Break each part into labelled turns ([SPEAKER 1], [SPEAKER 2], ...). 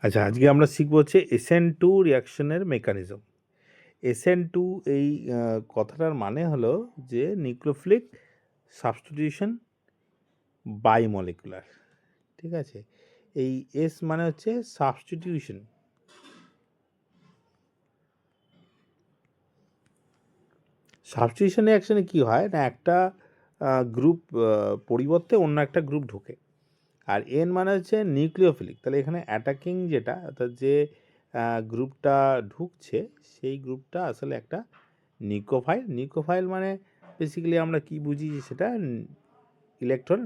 [SPEAKER 1] আচ্ছা, আজকে আমরা শিখবো হচ্ছে SN2 রিয়াকশনের মেকানিজম। SN2 এই কথাটার মানে হলো যে নিউক্লিওফিলিক সাবস্টিটিউশন বাইমলিকুলার। ঠিক আছে, এই এস মানে হচ্ছে সাবস্টিটিউশন। সাবস্টিটিউশন রিয়াকশনে কি হয় না, একটা গ্রুপ পরিবর্তে অন্য একটা গ্রুপ ঢোকে। আর এন মানে হচ্ছে নিউক্লিওফিলিক, তাহলে এখানে অ্যাটাকিং যেটা অর্থাৎ যে গ্রুপটা ঢুকছে সেই গ্রুপটা আসলে একটা নিউক্লিওফাইল। নিউক্লিওফাইল মানে বেসিক্যালি আমরা কি বুঝি, সেটা ইলেকট্রন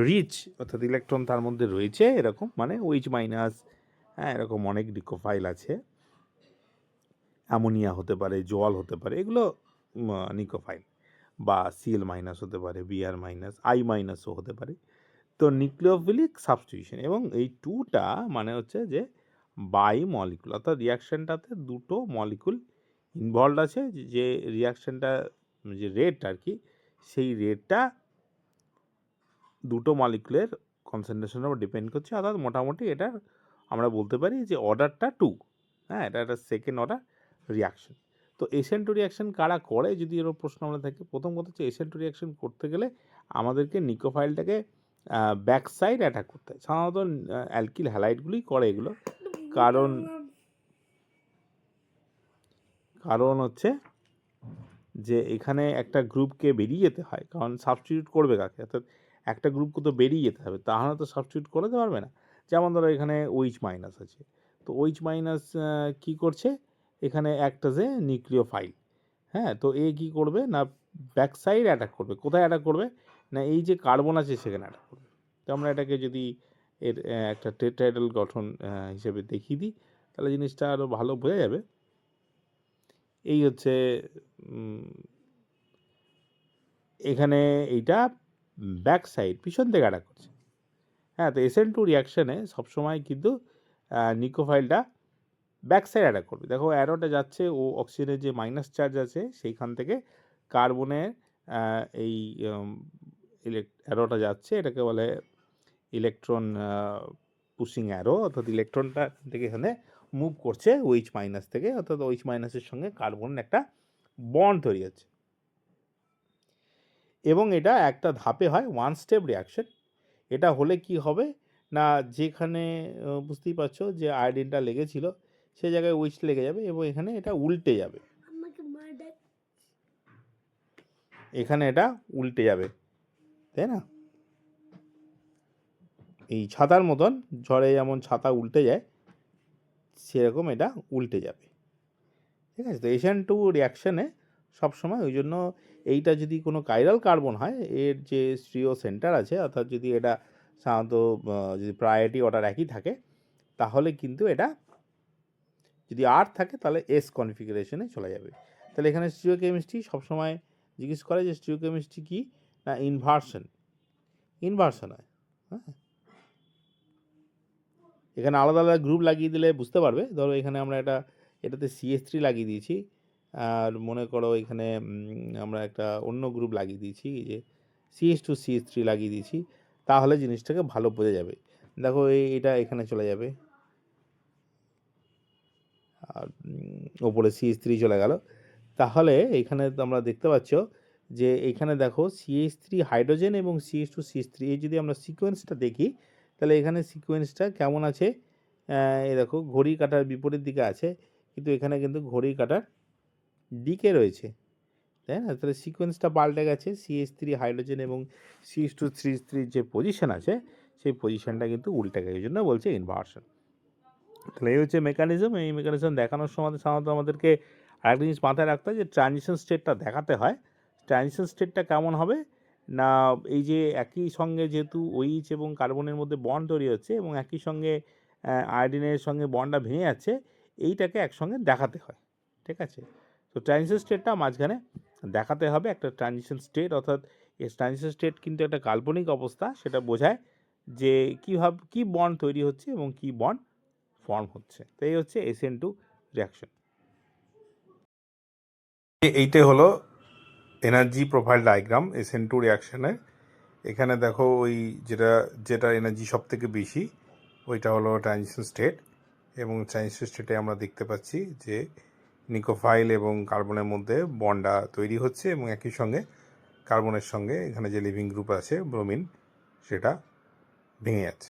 [SPEAKER 1] রিচ, অর্থাৎ ইলেকট্রন তার মধ্যে রয়েছে এরকম, মানে OH মাইনাস, হ্যাঁ এরকম অনেক নিউক্লিওফাইল আছে, অ্যামোনিয়া হতে পারে, জল হতে পারে, এগুলো নিউক্লিওফাইল, বা Cl মাইনাস হতে পারে, Br মাইনাস, I মাইনাসও হতে পারে। তো নিউক্লিওফিলিক সাবস্টিটিউশন, এবং এই টুটা মানে হচ্ছে যে বাই মলিকুল, অর্থাৎ রিয়াকশানটাতে দুটো মলিকুল ইনভলভ আছে, যে রিয়াকশানটা যে রেট আর কি, সেই রেটটা দুটো মলিকুলের কনসেন্ট্রেশনের উপর ডিপেন্ড করছে, অর্থাৎ মোটামুটি এটার আমরা বলতে পারি যে অর্ডারটা 2, হ্যাঁ এটা একটা সেকেন্ড অর্ডার রিয়াকশন। তো SN2 রিয়াকশন কারা করে, যদি এর প্রশ্ন আমরা থাকে, প্রথম কথা হচ্ছে SN2 রিয়াকশন করতে গেলে আমাদেরকে নিউক্লিওফাইলটাকে ব্যাক সাইড অ্যাটাক করতে হয়। সাধারণত অ্যালকিল হ্যালাইডগুলোই করে এগুলো, কারণ হচ্ছে যে এখানে একটা গ্রুপকে বেরিয়ে যেতে হয়, কারণ সাবস্টিটিউট করবে কাকে, অর্থাৎ একটা গ্রুপকে তো বেরিয়ে যেতে হবে, তাহলে তো সাবস্টিটিউট করে দিতে পারবে না। যেমন ধরো এখানে OH মাইনাস আছে, তো OH মাইনাস কী করছে, এখানে একটা যে নিউক্লিওফাইল, হ্যাঁ তো এ কী করবে না, ব্যাক সাইড অ্যাটাক করবে। কোথায় অ্যাটাক করবে না, এই যে কার্বন আছে সেখানে অ্যাটাক করবে। তো আমরা এটাকে যদি এর একটা টেট্রাহেড্রাল গঠন হিসেবে দেখিয়ে দিই, তাহলে জিনিসটা আরও ভালো বোঝা যাবে। এই হচ্ছে এখানে এইটা ব্যাক সাইড, পিছন থেকে অ্যাটাক করছে। হ্যাঁ, তো SN2 রিয়াকশানে সবসময় কিন্তু নিউক্লিওফাইলটা ব্যাক সাইড অ্যাটাক করবে। দেখো অ্যারোটা যাচ্ছে, ও অক্সিজেনের যে মাইনাস চার্জ আছে সেইখান থেকে কার্বনের এই অ্যারোটা যাচ্ছে, এটাকে বলে ইলেকট্রন পুশিং অ্যারো, অর্থাৎ ইলেকট্রনটা থেকে এখানে মুভ করছে OH মাইনাস থেকে, অর্থাৎ OH মাইনাসের সঙ্গে কার্বনের একটা বন্ড তৈরি হচ্ছে, এবং এটা একটা ধাপে হয়, ওয়ান স্টেপ রিয়াকশন। এটা হলে কি হবে না, যেখানে বুঝতেই পারছো যে আয়োডিনটা লেগেছিল সেই জায়গায় OH লেগে যাবে, এবং এখানে এটা উল্টে যাবে, এখানে এটা উল্টে যাবে, তাই না? এই ছাতার মতন, ঝড়ে যেমন ছাতা উল্টে যায় সেরকম এটা উল্টে যাবে। ঠিক আছে, তো SN2 রিয়াকশানে সবসময় ওই জন্য এইটা যদি কোনো কাইরাল কার্বন হয়, এর যে স্ট্রিও সেন্টার আছে, অর্থাৎ যদি এটা সাধারণত যদি প্রায়োরিটি অর্ডার একই থাকে, তাহলে কিন্তু এটা যদি আর থাকে তাহলে S কনফিগারেশনে চলে যাবে। তাহলে এখানে স্টিরিওকেমিস্ট্রি সবসময় জিজ্ঞেস করে যে স্টিরিওকেমিস্ট্রি কি না, ইনভার্সন হয়। হ্যাঁ, এখানে আলাদা আলাদা গ্রুপ লাগিয়ে দিলে বুঝতে পারবে। ধরো এখানে আমরা এটাতে CH3 লাগিয়ে দিয়েছি, আর মনে করো এখানে আমরা একটা অন্য গ্রুপ লাগিয়ে দিয়েছি, যে CH2CH3 লাগিয়ে দিয়েছি, তাহলে জিনিসটাকে ভালো বোঝা যাবে। দেখো এটা এখানে চলে যাবে, আর ওপরে CH3 চলে গেল। তাহলে এখানে আমরা দেখতে পাচ্ছ যে এখানে দেখো CH3 হাইড্রোজেন এবং CH2CH3, এই যদি আমরা সিকোয়েন্সটা দেখি, তাহলে এখানে সিকোয়েন্সটা কেমন আছে, এই দেখো ঘড়ি কাঁটার বিপরীত দিকে আছে, কিন্তু এখানে কিন্তু ঘড়ি কাঁটার দিকে রয়েছে, তাই না? তাহলে সিকোয়েন্সটা পাল্টে গেছে, CH3 হাইড্রোজেন এবং CH2CH3 যে পজিশন আছে সেই পজিশনটা কিন্তু উল্টে গেছে, এই জন্য বলছে ইনভার্সন। তাহলে এই হচ্ছে মেকানিজম। এই মেকানিজম দেখানোর সময় সাধারণত আমাদেরকে আরেকটা জিনিস মাথায় রাখতে হয়, যে ট্রানজিশন স্টেটটা দেখাতে হয়। ট্রানজিশন স্টেটটা কেমন হবে না, এই যে একই সঙ্গে যেহেতু OH এবং কার্বনের মধ্যে বন্ড তৈরি হচ্ছে, এবং একই সঙ্গে আয়োডিনের সঙ্গে বন্ডটা ভেঙে যাচ্ছে, এইটাকে একসঙ্গে দেখাতে হয়। ঠিক আছে, তো ট্রানজিশন স্টেটটা মাঝখানে দেখাতে হবে, একটা ট্রানজিশন স্টেট, অর্থাৎ এই ট্রানজিশন স্টেট কিন্তু একটা কাল্পনিক অবস্থা, সেটা বোঝায় যে কীভাবে কী বন্ড তৈরি হচ্ছে এবং কী বন্ড ফর্ম হচ্ছে। তো এই হচ্ছে SN2 রিয়াকশন। এইটাই হলো এনার্জি প্রোফাইল ডায়াগ্রাম SN2 রিয়াকশনের। এখানে দেখো ওই যেটা এনার্জি সব থেকে বেশি ওইটা হলো ট্রানজিশন স্টেট, এবং ট্রানজিশন স্টেটে আমরা দেখতে পাচ্ছি যে নিকোফাইল এবং কার্বনের মধ্যে বন্ডটা তৈরি হচ্ছে, এবং একই সঙ্গে কার্বনের সঙ্গে এখানে যে লিভিং গ্রুপ আছে ব্রোমিন, সেটা ভেঙে যাচ্ছে।